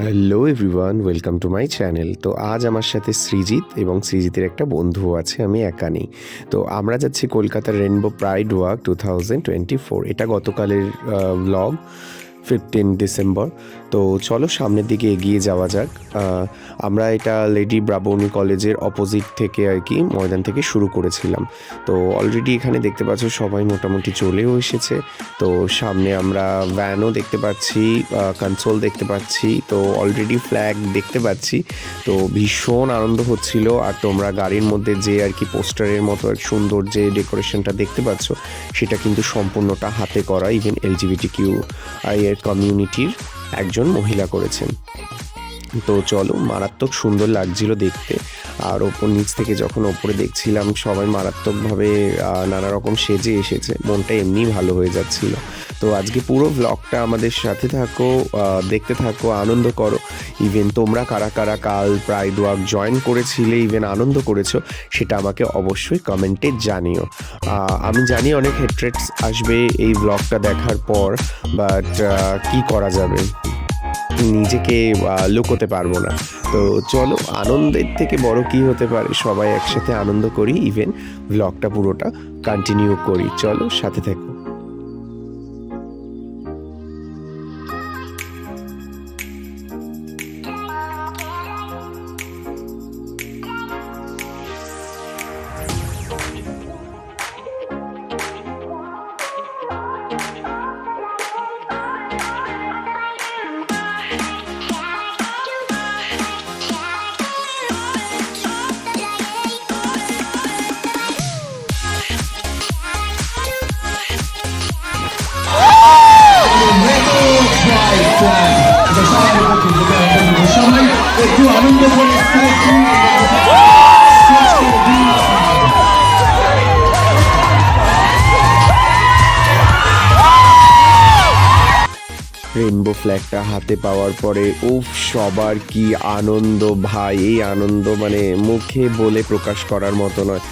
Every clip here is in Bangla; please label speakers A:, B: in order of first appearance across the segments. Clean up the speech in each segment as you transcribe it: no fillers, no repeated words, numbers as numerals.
A: Hello everyone, welcome to my channel. তো আজ আমার সাথে সৃজিত এবং সৃজিতের একটা বন্ধু আছে, আমি একা নেই। তো আমরা যাচ্ছি কলকাতার রেনবো প্রাইড ওয়াক 2024। এটা গতকালের ব্লগ 15 ডিসেম্বর। তো চলো সামনের দিকে এগিয়ে যাওয়া যাক। আমরা এটা লেডি ব্রাবোনি কলেজের অপোজিট থেকে আর কি ময়দান থেকে শুরু করেছিলাম। তো অলরেডি এখানে দেখতে পাচ্ছ সবাই মোটামুটি চলেও এসেছে। তো সামনে আমরা ভ্যানও দেখতে পাচ্ছি, কনসোল দেখতে পাচ্ছি, তো অলরেডি ফ্ল্যাগ দেখতে পাচ্ছি। তো ভীষণ আনন্দ হচ্ছিল। আর তোমরা গাড়ির মধ্যে যে আর কি পোস্টারের মতো এক সুন্দর যে ডেকোরেশনটা দেখতে পাচ্ছ, সেটা কিন্তু সম্পূর্ণটা হাতে করা। ইভেন LGBTQI এর কমিউনিটির একজন মহিলা করেছেন। তো চলো, মারাত্মক সুন্দর লাগছিল দেখতে। আর নিচ থেকে যখন ওপরে দেখছিলাম সবাই মারাত্মকভাবে নানা রকম সেজে এসেছে, মনটা এমনি ভালো হয়ে যাচ্ছিল। তো আজকে পুরো ব্লগটা আমাদের সাথে থাকো, দেখতে থাকো, আনন্দ করো। ইভেন তোমরা কারা কারা কাল প্রাইড ওয়াক জয়েন করেছিলে, ইভেন আনন্দ করেছো, সেটা আমাকে অবশ্যই কমেন্টে জানিও। আমি জানি অনেক হেট্রেটস আসবে এই ব্লগটা দেখার পর, বাট কি করা যাবে, নিজেকে লুকোতে পারবো না। তো চলো, আনন্দের থেকে বড় কি হতে পারে, সবাই একসাথে আনন্দ করি। ইভেন ব্লগটা পুরোটা কন্টিনিউ করি, চলো সাথে থেকো।
B: সবাই একটু আনন্দ করে
A: রেনবো ফ্ল্যাগটা হাতে পাওয়ার পরে উফ, সবার কি আনন্দ ভাই! এই আনন্দ মানে মুখে বলে প্রকাশ করার মতো নয়,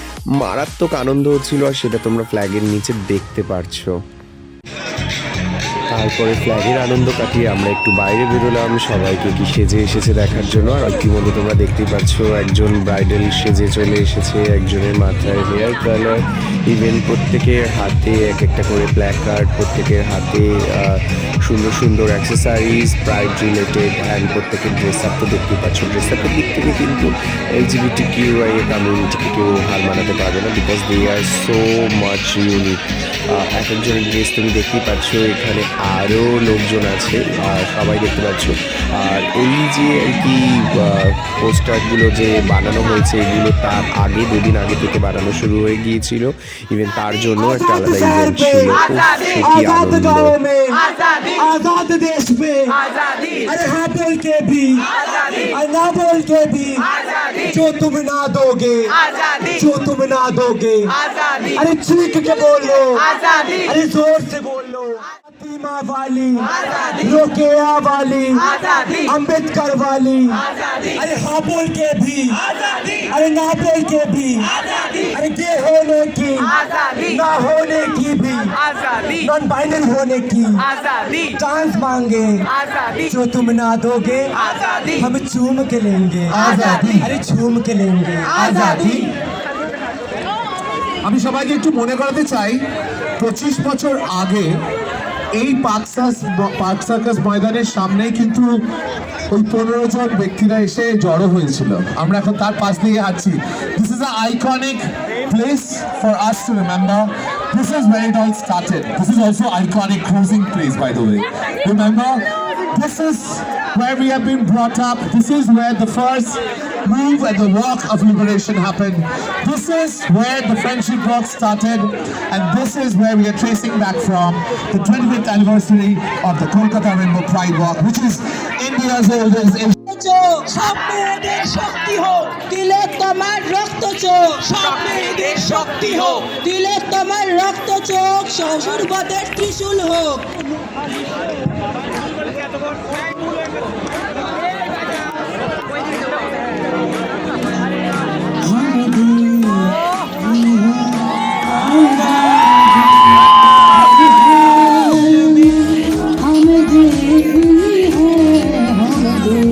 A: মারাত্মক আনন্দ হচ্ছিল। আর সেটা তোমরা ফ্ল্যাগের নিচে দেখতে পারছো। তারপরে ফ্ল্যাগের আনন্দ কাটিয়ে আমরা একটু বাইরে বেরোলাম, সবাইকে কি সেজে এসেছে দেখার জন্য। আর ইতিমধ্যে তোমরা দেখতেই পাচ্ছ একজন ব্রাইডাল সেজে চলে এসেছে, একজনের মাথায় হেয়ার কালার, ইভেন প্রত্যেকের হাতে এক একটা করে প্ল্যাকার্ড, প্রত্যেকের হাতে সুন্দর সুন্দর অ্যাক্সেসারিজ প্রাইড রিলেটেড। অ্যান্ড প্রত্যেকের ড্রেস আপ তো দেখতেই পাচ্ছ। ড্রেস আপের দিক থেকে কিন্তু LGBTQI কমিউনিটিকে কেউ হার মানাতে পারবে না, because they are so much unique. এক একজনের ড্রেস তুমি দেখতেই পাচ্ছ। এখানে আরও লোকজন আছে, সবাই দেখতে পাচ্ছ। আর এই যে আর কি পোস্টারগুলো যে বানানো হয়েছে, এগুলো তার আগে 2 দিন আগে থেকে বানানো শুরু হয়ে গিয়েছিল। ইভেন তার জন্য একটা আলাদা ইভেন্ট ছিল। কি আনন্দ!
B: आजाद देश में अरे हाँ बोल के भी अरे ना बोल के भी जो तुम ना दोगे, जो तुम ना दोगे, अरे चीख के बोलो, अरे जोर से बोलो। फातिमा वाली, रोकेया वाली, अम्बेडकर वाली, अरे हाँ बोल के भी अरे ना बोल के भी, अरे ये होने की ना होने की भी, नॉन बाइनरी होने की चांस मांगे, जो तुम ना दोगे हम चूम के लेंगे आजादी, अरे चूम के लेंगे आजादी। আমি সবাইকে একটু মনে করাতে চাই 25 বছর আগে এই পার্ক সার্কাস ময়দানের সামনেই কিন্তু ওই 15 জন ব্যক্তিরা এসে জড়ো হয়েছিল। আমরা এখন তার পাশ দিয়ে হাঁটছি। This is a iconic place for us to remember. This is where it all started. This is also iconic cruising place, by the way. Remember, this is where we have been brought up. This is where the first move and the walk of liberation happened. This is where the friendship walk started, and this is where we are tracing back from the 25th anniversary of the Kolkata Rainbow Pride Walk, which is India's oldest.
C: সব মেয়েদের শক্তি হোক, দিলে তোমার রক্ত চোখ। সব মেয়েদের শক্তি হোক, দিলে তোমার রক্ত চোখ। শ্বশুরবাদের ত্রিশূল হোক।
D: हम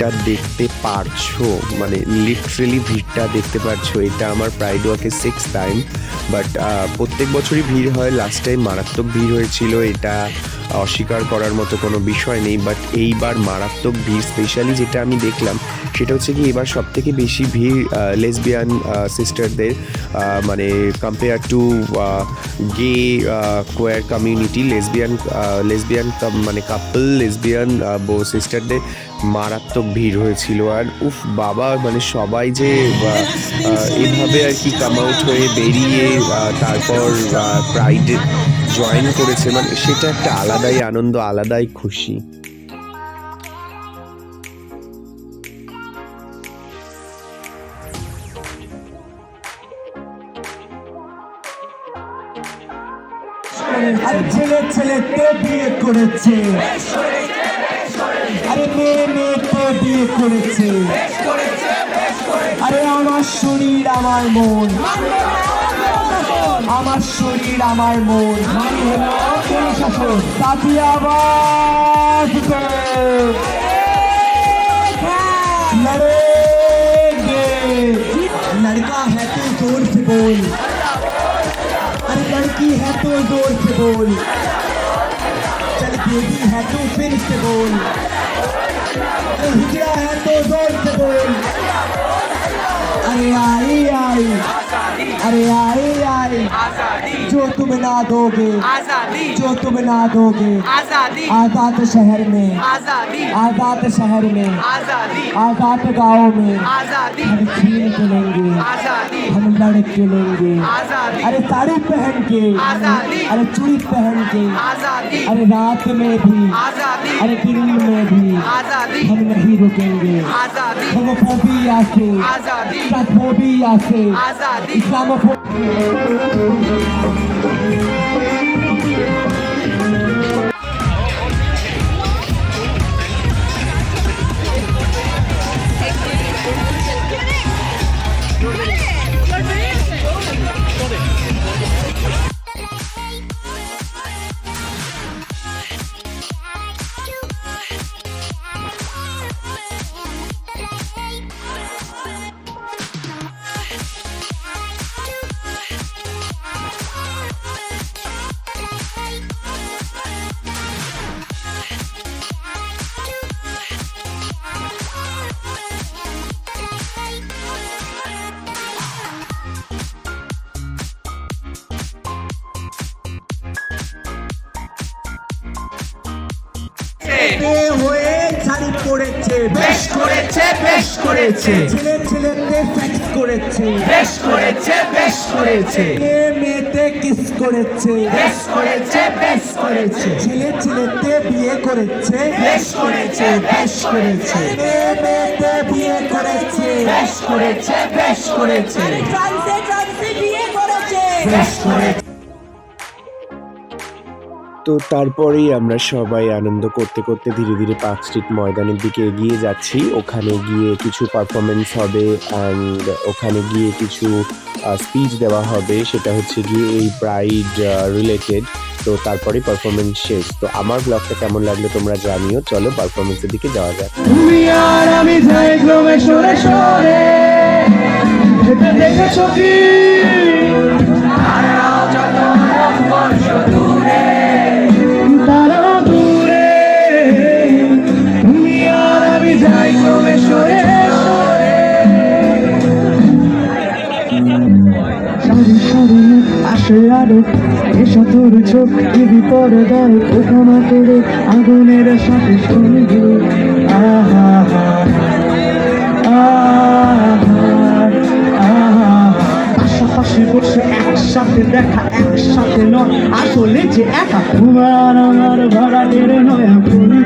A: ভিড়টা দেখতে পারছো, মানে লিটারেলি ভিড়টা দেখতে পারছো। এটা আমার প্রাইড ওয়াকের 6th টাইম, বাট প্রত্যেক বছরই ভিড় হয়। লাস্ট টাইম মারাত্মক ভিড় হয়েছিল, এটা অস্বীকার করার মতো কোনো বিষয় নেই। বাট এইবার মারাত্মক ভিড়, স্পেশালি যেটা আমি দেখলাম সেটা হচ্ছে কি এবার সব থেকে বেশি ভিড় লেসবিয়ান সিস্টারদের, মানে কম্পেয়ার টু গে কোয়ার কমিউনিটি। লেসবিয়ান মানে কাপল লেসবিয়ান সিস্টারদের মারাত্মক ভিড় হয়েছিল। আর উফ বাবা, মানে সবাই যে এভাবে আর কি কাম আউট হয়ে বেরিয়ে তারপর প্রাইড জয়েন করেছে, মানে সেটা একটা আলাদাই আনন্দ, আলাদাই খুশি।
B: আরে ছেলে ছেলেতে বিয়ে করেছে, আরে মেয়ে মেয়েকে বিয়ে করেছে। আরে আমার শরীর আমার মন, আমার শরীর আমার মন, তাতে আবার लड़ेंगे। लड़का है तो जोर से बोल, अरे लड़की है तो जोर से बोल, चल बेबी है तो फिर से बोल, अरे हिजड़ा है तो जोर से बोल। अरे आई आई, अरे आई आई, जो तुम ना दोगे, जो तुम ना दोगे, आजाद शहर में, आजाद शहर में, आजाद गाँव में हम छीन के लेंगे, हम लड़ के लेंगे। अरे साड़ी पहन के, अरे चूड़ी पहन के, अरे रात में भी, अरे दिन में भी हम नहीं रुकेंगे। होमोफोबिया से, ट्रांसफोबिया से, इस्लामोफोबिया হয়ে শাড়ি পরেছে, বেশ করেছে, বেশ করেছে। ছেলে ছেলেতে সেক্স করেছে, বেশ করেছে, বেশ করেছে। মেয়ে মেয়েতে কিস করেছে, বেশ করেছে, বেশ করেছে। ছেলে ছেলেতে বিয়ে করেছে, বেশ করেছে, বেশ করেছে। মেয়ে মেয়েতে বিয়ে করেছে, বেশ করেছে, বেশ করেছে।
C: ট্রান্সে ট্রান্সে বিয়ে করেছে,
B: বেশ করেছে।
A: তো তারপরেই আমরা সবাই আনন্দ করতে করতে ধীরে ধীরে পার্ক স্ট্রিট ময়দানের দিকে এগিয়ে যাচ্ছি। ওখানে গিয়ে কিছু পারফরমেন্স হবে অ্যান্ড ওখানে গিয়ে কিছু স্পিচ দেওয়া হবে, সেটা হচ্ছে গিয়ে এই প্রাইড রিলেটেড। তো তারপরে পারফরমেন্স শেষ। তো আমার ব্লগটা কেমন লাগলো তোমরা জানিও। চলো পারফরমেন্সের দিকে যাওয়া যাক।
B: তুমি আর আমি যাই ক্রমে সরে সরে, এটা দেখেছো কি? তারাও দূরে, তুমি আর আমি যাই ক্রমে সরে সরে। সারি সারি আসে আলো, এসো তোর চোখ দিবি পরদায় ওখানা করে আগুনের সাথে সঙ্গে। আহা পাশাপাশি বসে একসাথে দেখা, একসাথে নয় আসলে যে একা। তোমার আমার ভাড়াটের নয়া পুরী।